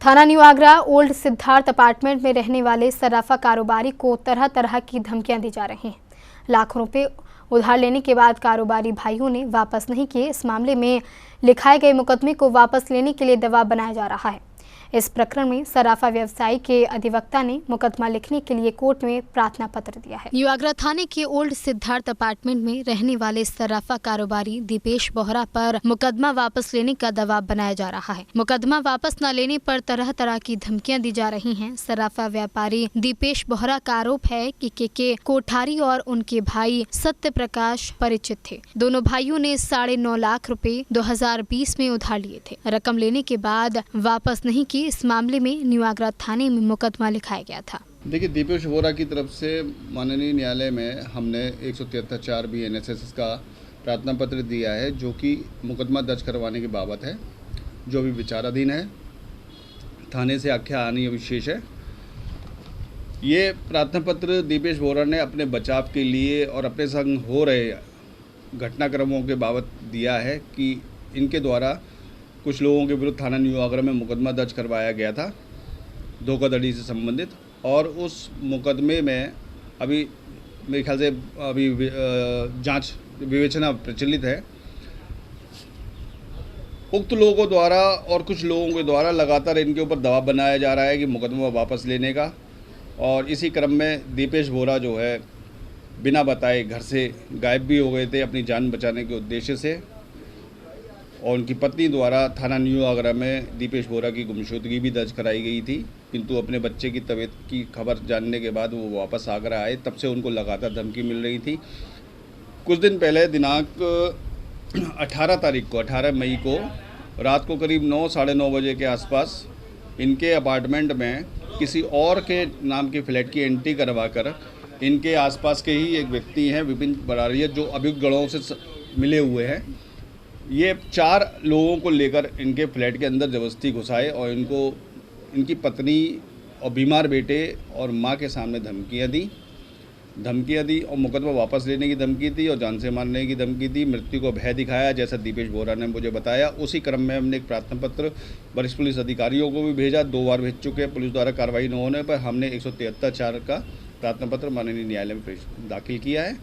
थाना new Agra old Siddharth apartment में रहने वाले सर्राफा कारोबारी को तरह तरह की धमकियां दी जा रही हैं। लाखों रुपए उधार लेने के बाद कारोबारी भाइयों ने वापस नहीं किए। इस मामले में लिखाए गए मुकदमे को वापस लेने के लिए दबाव बनाया जा रहा है। इस प्रकरण में सर्राफा व्यवसायी के अधिवक्ता ने मुकदमा लिखने के लिए कोर्ट में प्रार्थना पत्र दिया है। न्यू आगरा थाने के ओल्ड सिद्धार्थ अपार्टमेंट में रहने वाले सर्राफा कारोबारी दीपेश बोहरा पर मुकदमा वापस लेने का दबाव बनाया जा रहा है। मुकदमा वापस न लेने पर तरह तरह की धमकियां दी जा रही हैं। सर्राफा व्यापारी दीपेश बोहरा का आरोप है कि के कोठारी और उनके भाई सत्य प्रकाश परिचित थे। दोनों भाइयों ने 9.5 लाख रुपए 2020 में उधार लिए थे। रकम लेने के बाद वापस नहीं की। इस मामले में न्यू आगरा थाने में मुकदमा लिखाया गया था। देखिए, दीपेश बोहरा की तरफ से माननीय न्यायालय में हमने 173(4) BNSS का प्रार्थना पत्र दिया है, जो कि मुकदमा दर्ज करवाने की बाबत है, जो अभी विचाराधीन है। थाने से आख्या आनी विशेष है। ये प्रार्थना पत्र दीपेश बोहरा ने अपने बचाव के लिए और अपने संग हो रहे घटनाक्रमों के बाबत दिया है कि इनके द्वारा कुछ लोगों के विरुद्ध थाना न्यू आगरा में मुकदमा दर्ज करवाया गया था धोखाधड़ी से संबंधित, और उस मुकदमे में अभी मेरे ख्याल से अभी जांच विवेचना प्रचलित है। उक्त लोगों द्वारा और कुछ लोगों के द्वारा लगातार इनके ऊपर दबाव बनाया जा रहा है कि मुकदमा वापस लेने का, और इसी क्रम में दीपेश बोहरा जो है बिना बताए घर से गायब भी हो गए थे अपनी जान बचाने के उद्देश्य से, और उनकी पत्नी द्वारा थाना न्यू आगरा में दीपेश बोहरा की गुमशुदगी भी दर्ज कराई गई थी। किंतु अपने बच्चे की तबीयत की खबर जानने के बाद वो वापस आगरा आए, तब से उनको लगातार धमकी मिल रही थी। कुछ दिन पहले दिनांक 18 मई को रात को करीब 9 साढ़े 9 बजे के आसपास इनके अपार्टमेंट में किसी और के नाम की फ्लैट की एंट्री करवा कर इनके आसपास के ही एक व्यक्ति हैं विपिन बरारिया, जो अभियुक्त गणों से मिले हुए हैं। ये 4 लोगों को लेकर इनके फ्लैट के अंदर जबरदस्ती घुसाए और इनको इनकी पत्नी और बीमार बेटे और मां के सामने धमकियां दी और मुकदमा वापस लेने की धमकी दी और जान से मारने की धमकी दी। मृत्यु को भय दिखाया, जैसा दीपेश बोहरा ने मुझे बताया। उसी क्रम में हमने एक प्रार्थना पत्र वरिष्ठ पुलिस अधिकारियों को भी भेजा, 2 बार भेज चुके हैं। पुलिस द्वारा कार्रवाई न होने पर हमने 173(4) का प्रार्थना पत्र माननीय न्यायालय में दाखिल किया है,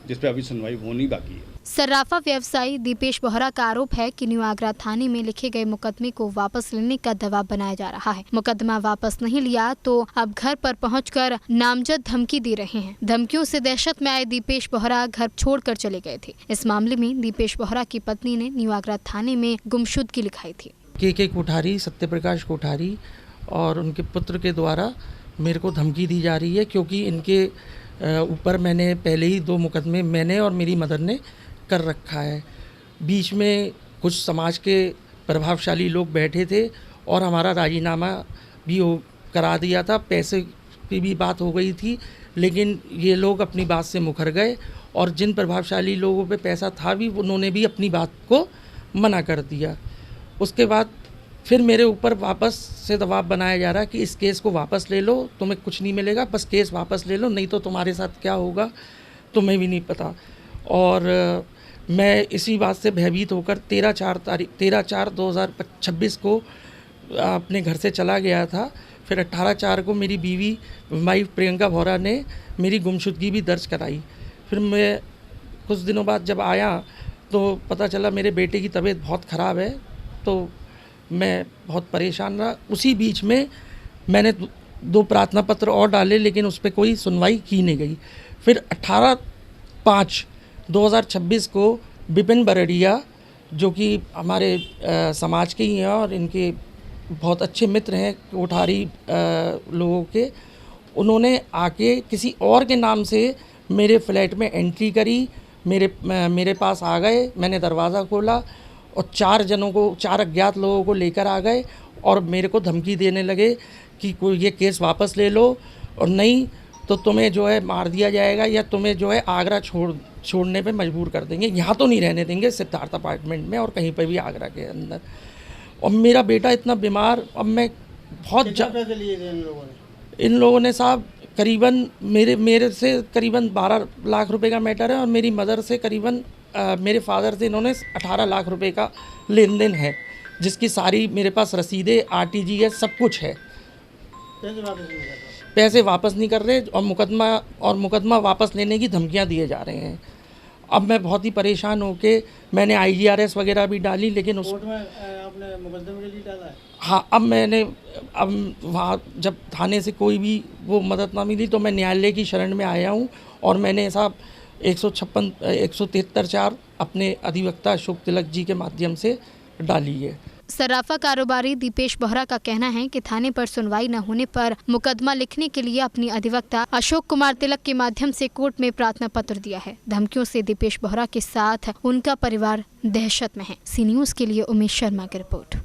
जिस पर अभी सुनवाई होनी बाकी है। सर्राफा व्यवसायी दीपेश बोहरा का आरोप है कि न्यू आगरा थाने में लिखे गए मुकदमे को वापस लेने का दबाव बनाया जा रहा है। मुकदमा वापस नहीं लिया तो अब घर पर पहुंचकर नामजद धमकी दे रहे हैं। धमकियों से दहशत में आए दीपेश बोहरा घर छोड़कर चले गए थे। इस मामले में दीपेश बोहरा की पत्नी ने न्यू आगरा थाने में गुमशुदगी लिखाई थी। के कोठारी, सत्य प्रकाश कोठारी और उनके पुत्र के द्वारा मेरे को धमकी दी जा रही है, क्योंकि इनके ऊपर मैंने पहले ही 2 मुकदमे मैंने और मेरी मदर ने कर रखा है। बीच में कुछ समाज के प्रभावशाली लोग बैठे थे और हमारा राजीनामा भी करा दिया था। पैसे की भी बात हो गई थी, लेकिन ये लोग अपनी बात से मुकर गए और जिन प्रभावशाली लोगों पे पैसा था भी उन्होंने भी अपनी बात को मना कर दिया। उसके बाद फिर मेरे ऊपर वापस से दबाव बनाया जा रहा है कि इस केस को वापस ले लो, तुम्हें कुछ नहीं मिलेगा, बस केस वापस ले लो, नहीं तो तुम्हारे साथ क्या होगा तुम्हें भी नहीं पता। और मैं इसी बात से भयभीत होकर 13/4/2026 को अपने घर से चला गया था। फिर 18/4 को मेरी बीवी वाइफ प्रियंका बोहरा ने मेरी गुमशुदगी भी दर्ज कराई। फिर मैं कुछ दिनों बाद जब आया तो पता चला मेरे बेटे की तबीयत बहुत ख़राब है, तो मैं बहुत परेशान रहा। उसी बीच में मैंने 2 प्रार्थना पत्र और डाले, लेकिन उस पर कोई सुनवाई की नहीं गई। फिर 18/5/2026 को विपिन बरारिया, जो कि हमारे समाज के ही हैं और इनके बहुत अच्छे मित्र हैं कोठारी लोगों के, उन्होंने आके किसी और के नाम से मेरे फ्लैट में एंट्री करी। मेरे पास आ गए, मैंने दरवाज़ा खोला और 4 अज्ञात लोगों को लेकर आ गए और मेरे को धमकी देने लगे कि कोई ये केस वापस ले लो और नहीं तो तुम्हें जो है मार दिया जाएगा या तुम्हें जो है आगरा छोड़ने पे मजबूर कर देंगे, यहाँ तो नहीं रहने देंगे सिद्धार्थ अपार्टमेंट में और कहीं पर भी आगरा के अंदर। और मेरा बेटा इतना बीमार, अब मैं बहुत इन लोगों ने साहब करीबन मेरे से करीबन 12 लाख रुपए का मैटर है और मेरी मदर से करीबन मेरे फादर से इन्होंने 18 लाख रुपए का लेन देन है। जिसकी सारी मेरे पास रसीदें, RTGS सब कुछ है। पैसे वापस नहीं कर रहे और मुकदमा वापस लेने की धमकियां दिए जा रहे हैं। अब मैं बहुत ही परेशान होके मैंने IGRS वगैरह भी डाली, लेकिन उस कोर्ट में आपने मुकदमे के लिए डाला है? हाँ, अब वहाँ जब थाने से कोई भी वो मदद ना मिली तो मैं न्यायालय की शरण में आया हूँ और मैंने साहब 173(4) अपने अधिवक्ता अशोक तिलक जी के माध्यम से डाली है। सराफा कारोबारी दीपेश बोहरा का कहना है कि थाने पर सुनवाई न होने पर मुकदमा लिखने के लिए अपनी अधिवक्ता अशोक कुमार तिलक के माध्यम से कोर्ट में प्रार्थना पत्र दिया है। धमकियों से दीपेश बोहरा के साथ उनका परिवार दहशत में है। सी न्यूज़ के लिए उमेश शर्मा की रिपोर्ट।